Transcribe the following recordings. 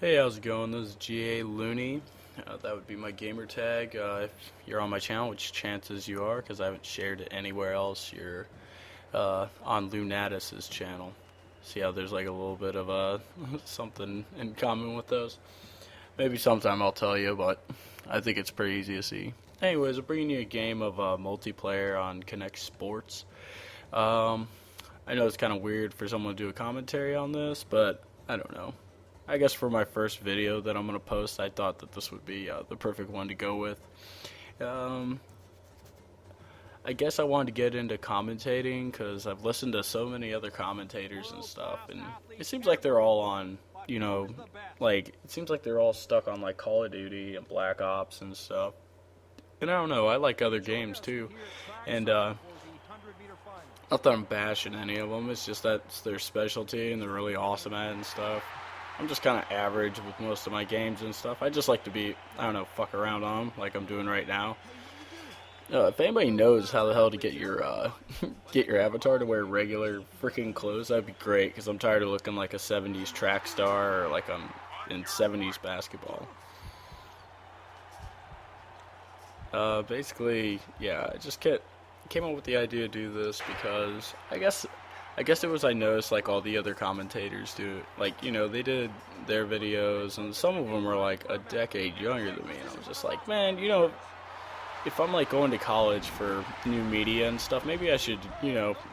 Hey, how's it going? This is GA Looney. That would be my gamer tag. If you're on my channel, which chances you are, because I haven't shared it anywhere else, you're on Lunatus's channel. See how there's like a little bit of something in common with those? Maybe sometime I'll tell you, but I think it's pretty easy to see. Anyways, I'm bringing you a game of multiplayer on Kinect Sports. Um, I know it's kind of weird for someone to do a commentary on this, but I don't know. I guess for my first video that I'm going to post, I thought that this would be the perfect one to go with. Um, I guess I wanted to get into commentating because I've listened to so many other commentators and stuff, and it seems like they're all on, it seems like they're all stuck on like Call of Duty and Black Ops and stuff. And I don't know, I like other games too, and not that I'm bashing any of them, it's just that's their specialty and they're really awesome at it and stuff. I'm just kind of average with most of my games and stuff. I just like to be, I don't know, fuck around on them like I'm doing right now. If anybody knows how the hell to get your get your avatar to wear regular freaking clothes, that'd be great. Because I'm tired of looking like a '70s track star or like I'm in '70s basketball. Basically, yeah, I just came up with the idea to do this because I guess it was I noticed like all the other commentators do it. Like, they did their videos and some of them were like a decade younger than me and I was just like, man, if I'm like going to college for new media and stuff, maybe I should,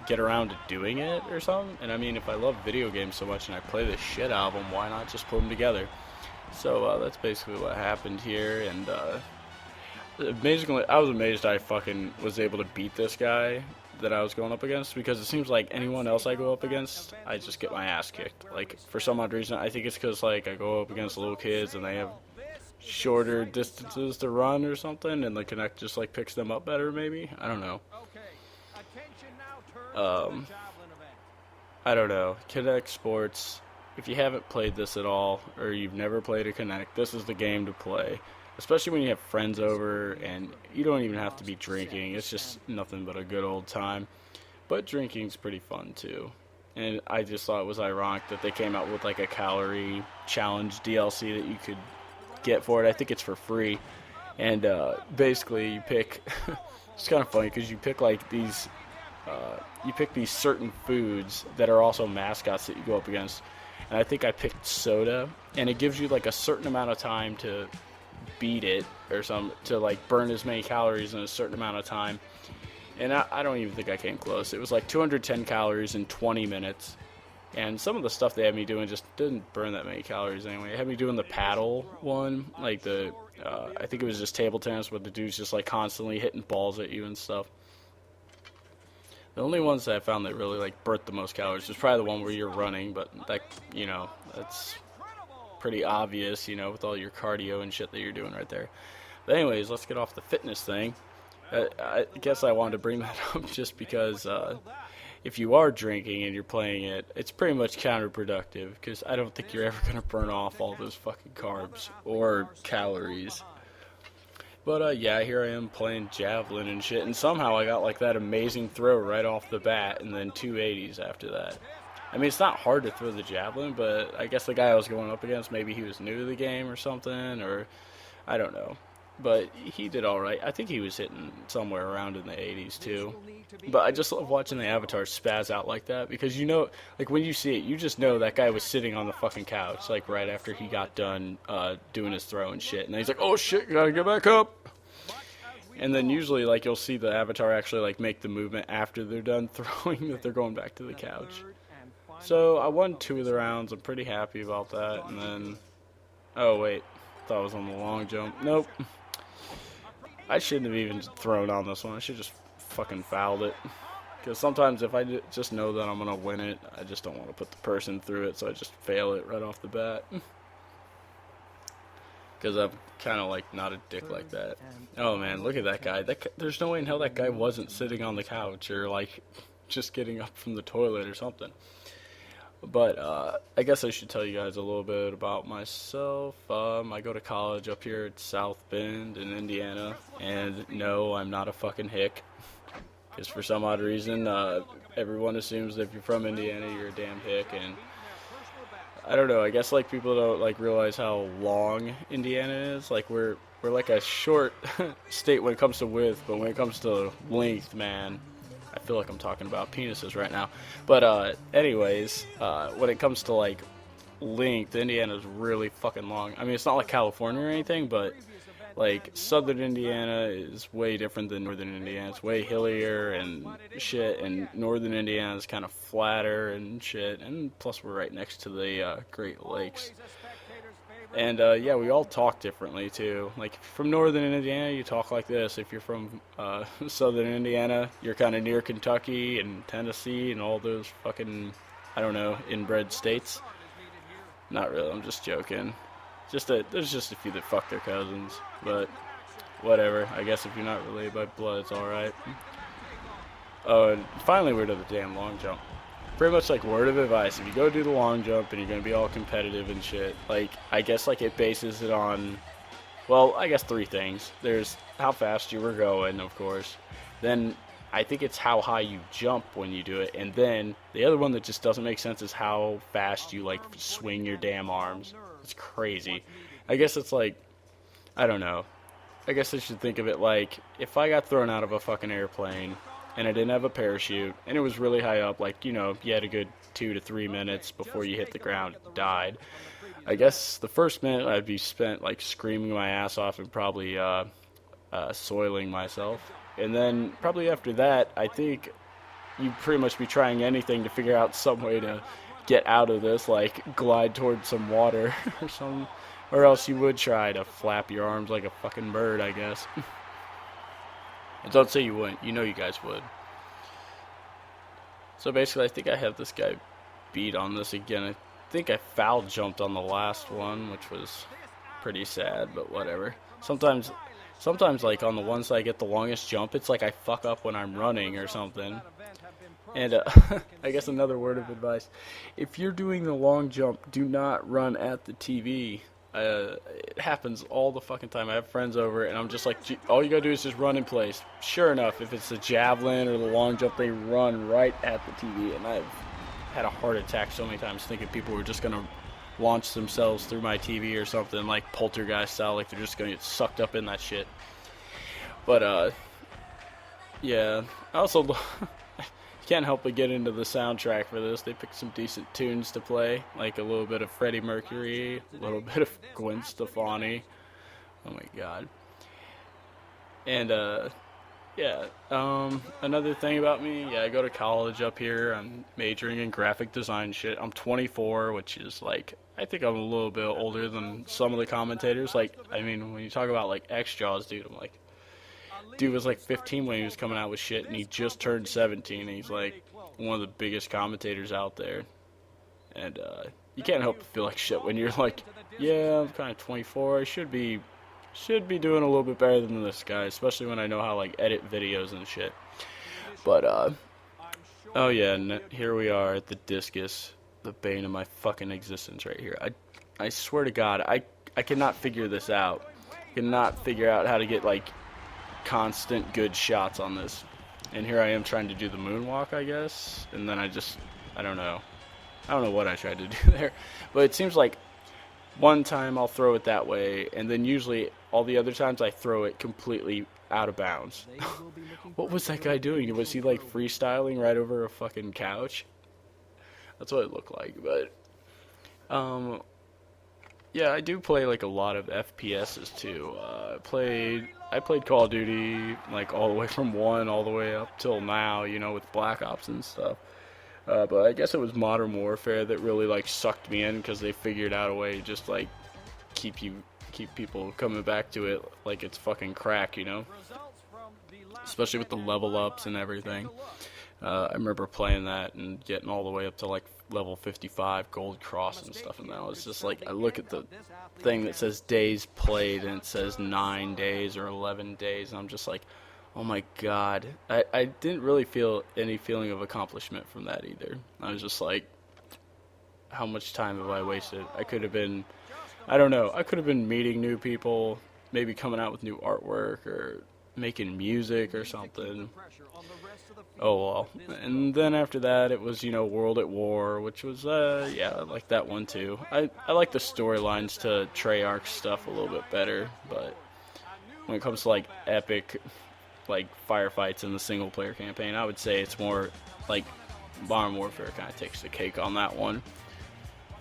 get around to doing it or something. And I mean, if I love video games so much and I play the shit out of them, why not just put them together? So that's basically what happened here, and amazingly, I was amazed I fucking was able to beat this guy that I was going up against, because it seems like anyone else I go up against, I just get my ass kicked. Like, for some odd reason, I think it's because, like, I go up against little kids and they have shorter distances to run or something, and the Kinect just, like, picks them up better, maybe? I don't know. I don't know. Kinect Sports, if you haven't played this at all, or you've never played a Kinect, this is the game to play. Especially when you have friends over and you don't even have to be drinking. It's just nothing but a good old time. But drinking's pretty fun too. And I just thought it was ironic that they came out with like a calorie challenge DLC that you could get for it. I think it's for free. And basically you pick, it's kind of funny because you pick like these, these certain foods that are also mascots that you go up against. And I think I picked soda, and it gives you like a certain amount of time to beat it or to like burn as many calories in a certain amount of time, and I don't even think I came close. It was like 210 calories in 20 minutes, and some of the stuff they had me doing just didn't burn that many calories anyway. It had me doing the paddle one, like I think it was just table tennis, but the dude's just like constantly hitting balls at you and stuff. The only ones that I found that really like burnt the most calories was probably the one where you're running, but that, that's pretty obvious, with all your cardio and shit that you're doing right there. But anyways, let's get off the fitness thing. I guess I wanted to bring that up just because if you are drinking and you're playing it, it's pretty much counterproductive, because I don't think you're ever going to burn off all those fucking carbs or calories. But yeah, here I am playing javelin and shit, and somehow I got like that amazing throw right off the bat and then 280s after that. I mean, it's not hard to throw the javelin, but I guess the guy I was going up against, maybe he was new to the game or something, or I don't know. But he did alright. I think he was hitting somewhere around in the 80s too. But I just love watching the avatar spaz out like that, because like when you see it, you just know that guy was sitting on the fucking couch, like right after he got done doing his throw and shit. And then he's like, oh shit, gotta get back up. And then usually, like, you'll see the avatar actually, like, make the movement after they're done throwing, that they're going back to the couch. So I won 2 of the rounds. I'm pretty happy about that. And then, oh wait, thought I was on the long jump. Nope. I shouldn't have even thrown on this one. I should just fucking fouled it. Because sometimes if I just know that I'm gonna win it, I just don't want to put the person through it, so I just fail it right off the bat. Because I'm kind of like not a dick like that. Oh man, look at that guy. There's no way in hell that guy wasn't sitting on the couch or like just getting up from the toilet or something. But I guess I should tell you guys a little bit about myself. I go to college up here at South Bend in Indiana, and no, I'm not a fucking hick. Because for some odd reason, everyone assumes that if you're from Indiana, you're a damn hick, and I don't know. I guess like people don't like realize how long Indiana is. Like we're like a short state when it comes to width, but when it comes to length, man, I feel like I'm talking about penises right now. But anyways, when it comes to like length, Indiana's really fucking long. I mean, it's not like California or anything, but like southern Indiana is way different than northern Indiana. It's way hillier and shit, and northern Indiana is kind of flatter and shit. And plus, we're right next to the Great Lakes. And yeah, we all talk differently too. Like from northern Indiana, you talk like this. If you're from southern Indiana, you're kind of near Kentucky and Tennessee and all those fucking, I don't know, inbred states. Not really. I'm just joking. There's just a few that fuck their cousins, but whatever. I guess if you're not related by blood, it's all right. Oh, and finally we're to the damn long jump. Pretty much like word of advice, if you go do the long jump and you're going to be all competitive and shit, like, I guess like it bases it on, well, I guess three things. There's how fast you were going, of course. Then I think it's how high you jump when you do it. And then the other one that just doesn't make sense is how fast you like swing your damn arms. It's crazy. I guess it's like, I don't know. I guess I should think of it like if I got thrown out of a fucking airplane and I didn't have a parachute, and it was really high up, like, you know, you had a good 2 to 3 minutes before you hit the ground, died. I guess the first minute I'd be spent, like, screaming my ass off and probably soiling myself. And then probably after that, I think you'd pretty much be trying anything to figure out some way to get out of this, like glide towards some water or something. Or else you would try to flap your arms like a fucking bird, I guess. And don't say you wouldn't. You know you guys would. So basically, I think I have this guy beat on this again. I think I foul jumped on the last one, which was pretty sad, but whatever. Sometimes like on the ones that I get the longest jump, it's like I fuck up when I'm running or something. And I guess another word of advice: if you're doing the long jump, do not run at the TV. It happens all the fucking time. I have friends over, and I'm just like, all you gotta do is just run in place. Sure enough, if it's the javelin or the long jump, they run right at the TV, and I've had a heart attack so many times thinking people were just gonna launch themselves through my TV or something, like poltergeist style, like they're just gonna get sucked up in that shit. But yeah, I also can't help but get into the soundtrack for this. They picked some decent tunes to play, like a little bit of Freddie Mercury, a little bit of Gwen Stefani. Oh my god. And yeah, another thing about me, yeah, I go to college up here. I'm majoring in graphic design shit. I'm 24, which is like, I think I'm a little bit older than some of the commentators. Like, I mean, when you talk about like X-Jaws, dude, I'm like, dude was like 15 when he was coming out with shit, and he just turned 17, and he's like one of the biggest commentators out there. And you can't help but feel like shit when you're like, yeah, I'm kind of 24, I should be doing a little bit better than this guy, especially when I know how like edit videos and shit. But oh yeah, and here we are at the discus, the bane of my fucking existence right here. I swear to God, I cannot figure this out. I cannot figure out how to get like constant good shots on this. And here I am trying to do the moonwalk, I guess, and then I don't know what I tried to do there, but it seems like one time I'll throw it that way, and then usually all the other times I throw it completely out of bounds. What was that guy doing? Was he like freestyling right over a fucking couch? That's what it looked like. But yeah, I do play like a lot of FPSs too. I played Call of Duty like all the way from 1 all the way up till now, you know, with Black Ops and stuff. But I guess it was Modern Warfare that really like sucked me in, because they figured out a way to just like keep people coming back to it like it's fucking crack, you know. Especially with the level ups and everything. I remember playing that and getting all the way up to like level 55 gold cross and stuff, and now it's just like I look at the thing that says days played and it says 9 days or 11 days, and I'm just like, oh my god. I didn't really feel any feeling of accomplishment from that either. I was just like, how much time have I wasted? I could have been, I don't know, I could have been meeting new people, maybe coming out with new artwork, or making music or something. Oh well. And then after that, it was, World at War, which was, yeah, I like that one too. I like the storylines to Treyarch stuff a little bit better, but when it comes to, like, epic, like, firefights in the single-player campaign, I would say it's more, like, Modern Warfare kind of takes the cake on that one.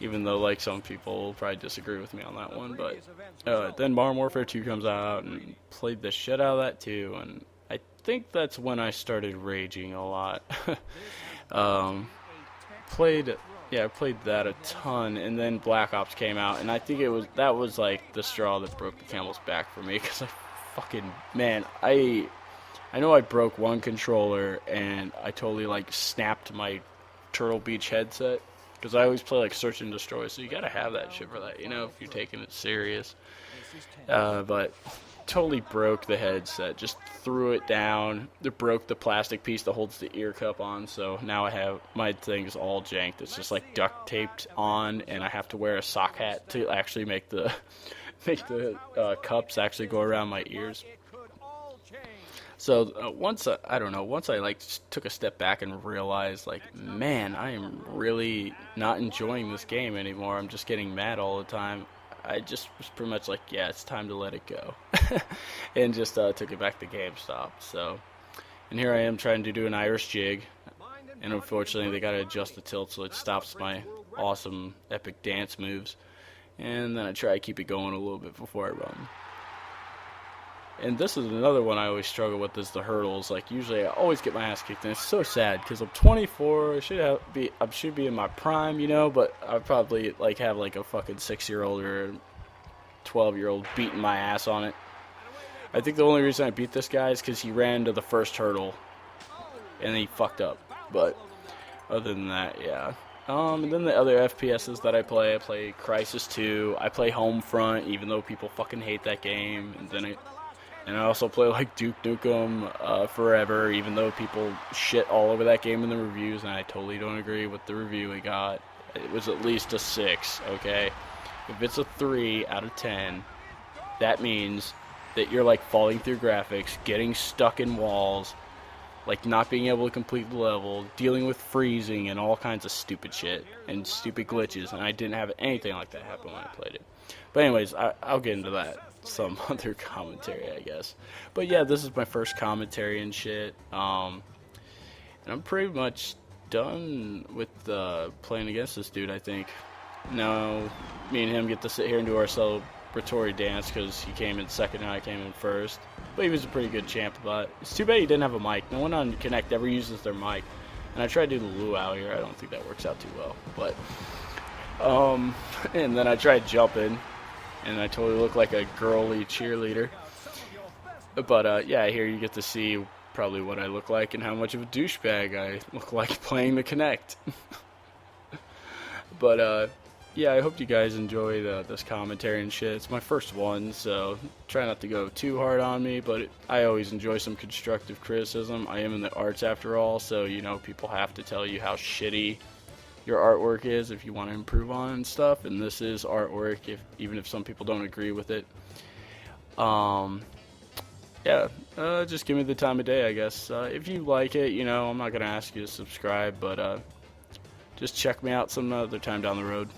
Even though, like, some people will probably disagree with me on that one, but then Modern Warfare 2 comes out, and played the shit out of that too, and I think that's when I started raging a lot. Played that a ton, and then Black Ops came out, and I think that was like the straw that broke the camel's back for me, because I know I broke one controller, and I totally, like, snapped my Turtle Beach headset, because I always play, like, Search and Destroy, so you gotta have that shit for that, if you're taking it serious. But totally broke the headset, just threw it down. It broke the plastic piece that holds the ear cup on, so now I have my thing's all janked. It's just, like, duct taped on, and I have to wear a sock hat to actually make the cups actually go around my ears. So once I like took a step back and realized, like, man, I am really not enjoying this game anymore. I'm just getting mad all the time. I just was pretty much like, yeah, it's time to let it go, and just took it back to GameStop. So, and here I am trying to do an Irish jig, and unfortunately they got to adjust the tilt so it stops my awesome epic dance moves, and then I try to keep it going a little bit before I run. And this is another one I always struggle with, is the hurdles. Like, usually I always get my ass kicked, and it's so sad because I'm 24. I should be in my prime, but I probably, like, have, like, a fucking 6-year-old or 12-year-old beating my ass on it. I think the only reason I beat this guy is because he ran into the first hurdle and he fucked up. But other than that, yeah. And then the other FPSs that I play Crysis 2. I play Homefront, even though people fucking hate that game. And I also play, like, Duke Nukem Forever, even though people shit all over that game in the reviews, and I totally don't agree with the review it got. It was at least a 6, okay? If it's a 3 out of 10, that means that you're, like, falling through graphics, getting stuck in walls, like, not being able to complete the level, dealing with freezing and all kinds of stupid shit and stupid glitches, and I didn't have anything like that happen when I played it. But anyways, I'll get into that some other commentary, I guess. But yeah, this is my first commentary and shit. And I'm pretty much done with playing against this dude, I think. Now, me and him get to sit here and do our celebratory dance because he came in second and I came in first. But he was a pretty good champ about it. It's too bad he didn't have a mic. No one on Kinect ever uses their mic. And I tried to do the luau here. I don't think that works out too well. But, and then I tried jumping, and I totally look like a girly cheerleader. But, yeah, here you get to see probably what I look like and how much of a douchebag I look like playing the Kinect. But, yeah, I hope you guys enjoy this commentary and shit. It's my first one, so try not to go too hard on me, but I always enjoy some constructive criticism. I am in the arts after all, so, people have to tell you how shitty your artwork is if you want to improve on it and stuff, and this is artwork, even if some people don't agree with it. Yeah, just give me the time of day, I guess. If you like it, I'm not going to ask you to subscribe, but just check me out some other time down the road.